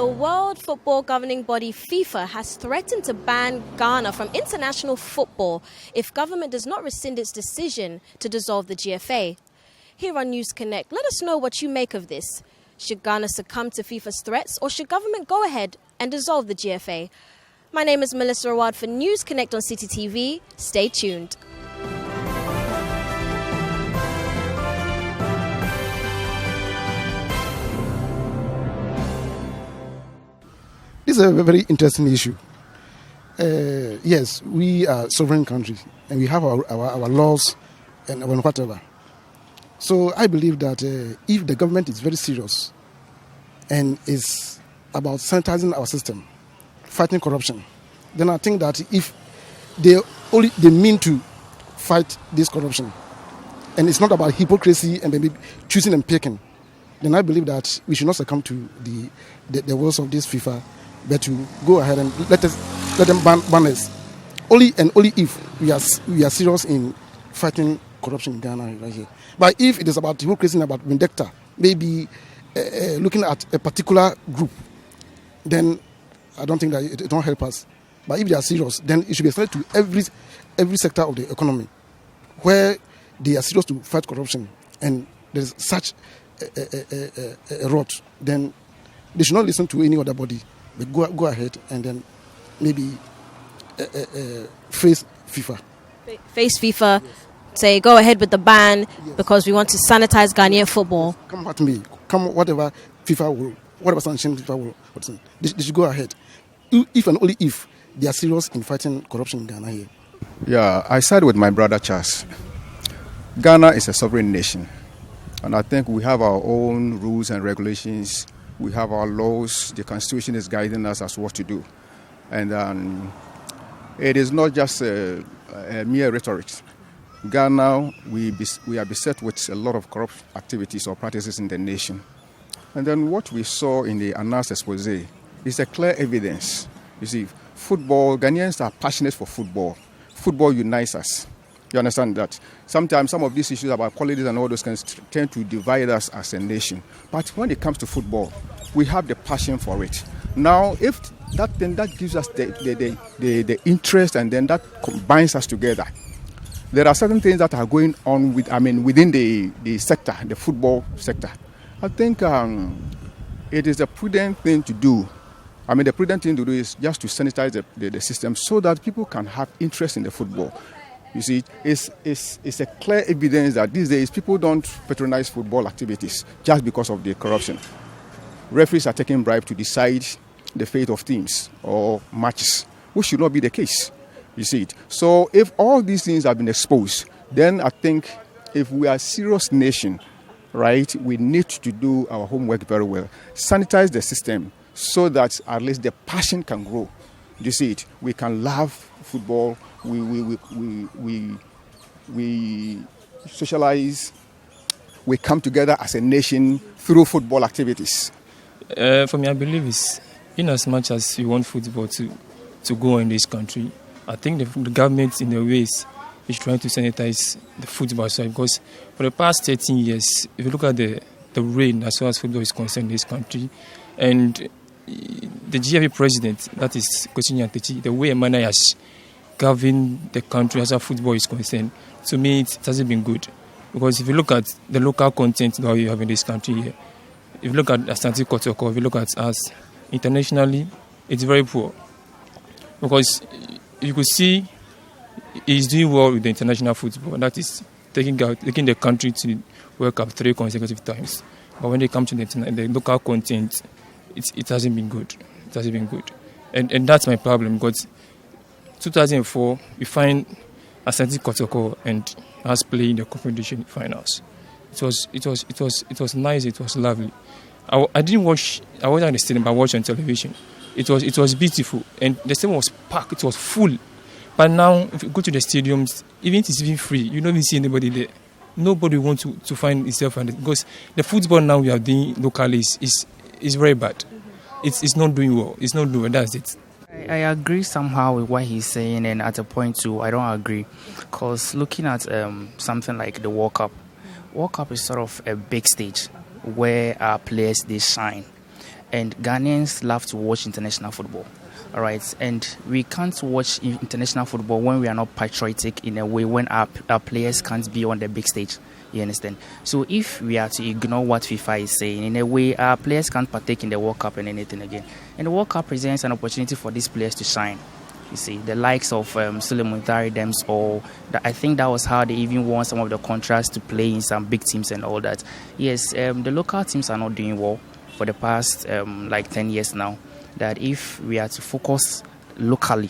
The World Football Governing Body FIFA has threatened to ban Ghana from international football if government does not rescind its decision to dissolve the GFA. Here on News Connect, let us know what you make of this. Should Ghana succumb to FIFA's threats, or should government go ahead and dissolve the GFA? My name is Melissa Rawad for News Connect on City TV. Stay tuned. This is a very interesting issue. Yes, we are a sovereign country and we have our laws and whatever. So I believe that if the government is very serious and is about sanitizing our system, fighting corruption, then I think that if they mean to fight this corruption, and it's not about hypocrisy and maybe choosing and picking, then I believe that we should not succumb to the words of this FIFA, but to go ahead and let them ban us. Only if we are serious in fighting corruption in Ghana right here. But if it is about hypocrisy and about vendetta, maybe looking at a particular group, then I don't think that it won't help us. But if they are serious, then it should be extended to every sector of the economy where they are serious to fight corruption and there is such a rot, then they should not listen to any other body. But go ahead and then maybe face FIFA. Face FIFA, yes. Say go ahead with the ban, yes, because we want to sanitize Ghanaian football. Come at me. Come whatever FIFA will, whatever sanction FIFA will. They should go ahead. If and only if they are serious in fighting corruption in Ghana here. Yeah, I side with my brother Charles. Ghana is a sovereign nation. And I think we have our own rules and regulations. We have our laws. The Constitution is guiding us as what to do. And it is not just a mere rhetoric. Ghana, we are beset with a lot of corrupt activities or practices in the nation. And then what we saw in the announced expose is a clear evidence. You see, football, Ghanaians are passionate for football. Football unites us. You understand that? Sometimes some of these issues about politics and all those kinds tend to divide us as a nation. But when it comes to football, we have the passion for it. Now, if that gives us the interest, and then that binds us together. There are certain things that are going on within the sector, the football sector. I think it is a prudent thing to do. The prudent thing to do is just to sanitize the system so that people can have interest in the football. You see, it's a clear evidence that these days people don't patronize football activities just because of the corruption. Referees are taking bribes to decide the fate of teams or matches, which should not be the case. You see it. So if all these things have been exposed, then I think if we are a serious nation, right, we need to do our homework very well. Sanitize the system so that at least the passion can grow. You see it. We can love football. We socialize. We come together as a nation through football activities. For me, I believe it's in as much as we want football to go in this country. I think the government, in a way, is trying to sanitize the football side, because for the past 13 years, if you look at the reign as far as football is concerned in this country, and the GFA president, that is Kosinyi Antechi, the way Emmanuel has governed the country as far as football is concerned, to me it hasn't been good. Because if you look at the local content that we have in this country here, if you look at Asante Kotoko, if you look at us internationally, it's very poor. Because you could see he's doing well with the international football, that is taking the country to World Cup 3 consecutive times. But when they come to the local content, it hasn't been good. It hasn't been good. And that's my problem, because 2004, we find Asante Kotoko and us playing the competition finals. It was nice, it was lovely. I wasn't at the stadium, but I watched on television. It was beautiful, and the stadium was packed, it was full. But now, if you go to the stadiums, even if it's even free, you don't even see anybody there. Nobody wants to find itself, because the football now we are doing locally is very bad. It's not doing well. It's not doing well. That's it. I agree somehow with what he's saying, and at a point too, I don't agree. Because looking at something like the World Cup is sort of a big stage where our players, they shine. and Ghanaians love to watch international football. All right, and we can't watch international football when we are not patriotic in a way, when our players can't be on the big stage. You understand? So if we are to ignore what FIFA is saying, in a way, our players can't partake in the World Cup and anything again. And the World Cup presents an opportunity for these players to shine. You see, the likes of Suleiman Dems, or I think that was how they even won some of the contracts to play in some big teams and all that. Yes, the local teams are not doing well for the past 10 years now. That if we are to focus locally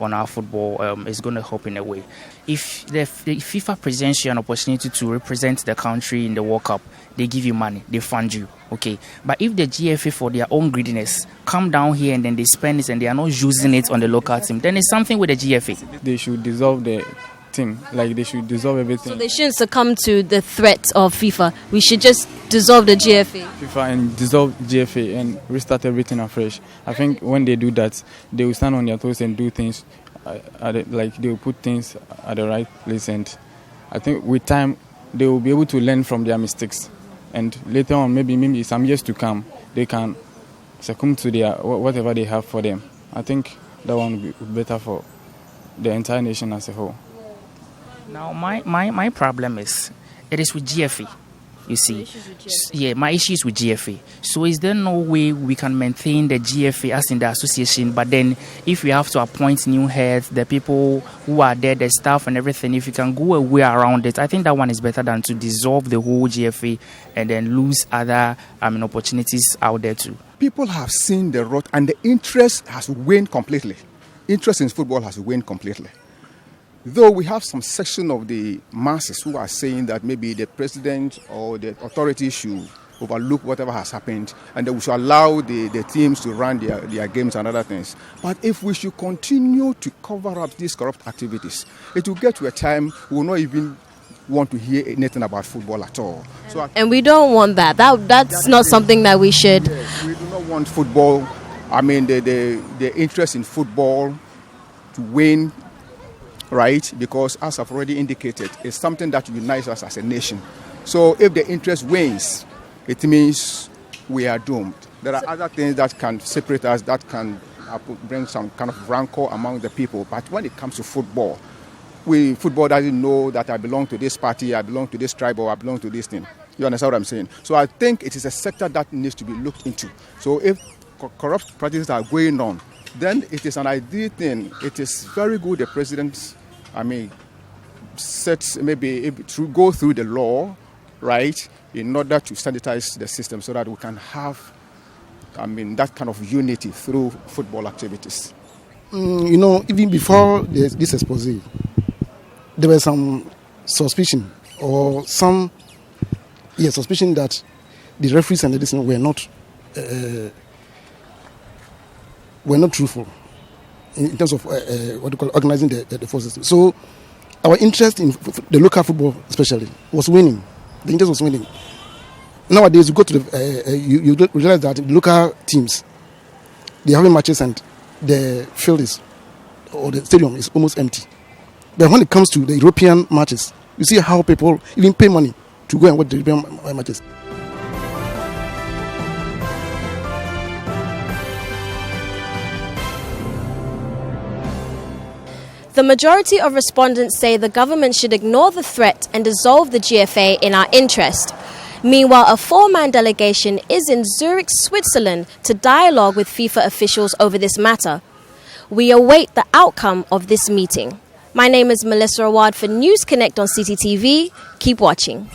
on our football, it's going to help in a way. If the FIFA presents you an opportunity to represent the country in the World Cup, they give you money, they fund you, okay. But if the GFA, for their own greediness, come down here and then they spend it and they are not using it on the local team, then it's something with the GFA. They should dissolve the thing, like they should dissolve everything. So they shouldn't succumb to the threat of FIFA. We should just dissolve the GFA. FIFA and dissolve GFA and restart everything afresh. I think when they do that, they will stand on their toes and do things they will put things at the right place, and I think with time they will be able to learn from their mistakes, and later on, maybe some years to come, they can succumb to their whatever they have for them. I think that one will be better for the entire nation as a whole. Now, my problem is, it is with GFA, you see. Yeah, my issue is with GFA. So is there no way we can maintain the GFA as in the association, but then if we have to appoint new heads, the people who are there, the staff and everything, if we can go a way around it, I think that one is better than to dissolve the whole GFA and then lose other opportunities out there too. People have seen the rot, and the interest has waned completely. Interest in football has waned completely. Though we have some section of the masses who are saying that maybe the president or the authorities should overlook whatever has happened and that we should allow the teams to run their games and other things. But if we should continue to cover up these corrupt activities, it will get to a time we will not even want to hear anything about football at all. And we don't want that. That's not something that we should. Yes, we do not want football. The interest in football to wane, right? Because as I've already indicated, it's something that unites us as a nation. So if the interest wanes, it means we are doomed. There are other things that can separate us, that can bring some kind of rancor among the people. But when it comes to football, football doesn't know that I belong to this party, I belong to this tribe, or I belong to this thing. You understand what I'm saying? So I think it is a sector that needs to be looked into. So if corrupt practices are going on, then it is an ideal thing. It is very good the president, go through the law, right, in order to sanitize the system so that we can have, that kind of unity through football activities. Even before this expose, there was some suspicion suspicion that the referees and the listeners were not truthful in terms of organizing the forces. So our interest in the local football, especially, was winning. The interest was winning. Nowadays, you go to you realize that the local teams, they're having matches and the field or the stadium is almost empty. But when it comes to the European matches, you see how people even pay money to go and watch the European matches. The majority of respondents say the government should ignore the threat and dissolve the GFA in our interest. Meanwhile, a 4-man delegation is in Zurich, Switzerland to dialogue with FIFA officials over this matter. We await the outcome of this meeting. My name is Melissa Awad for News Connect on CCTV. Keep watching.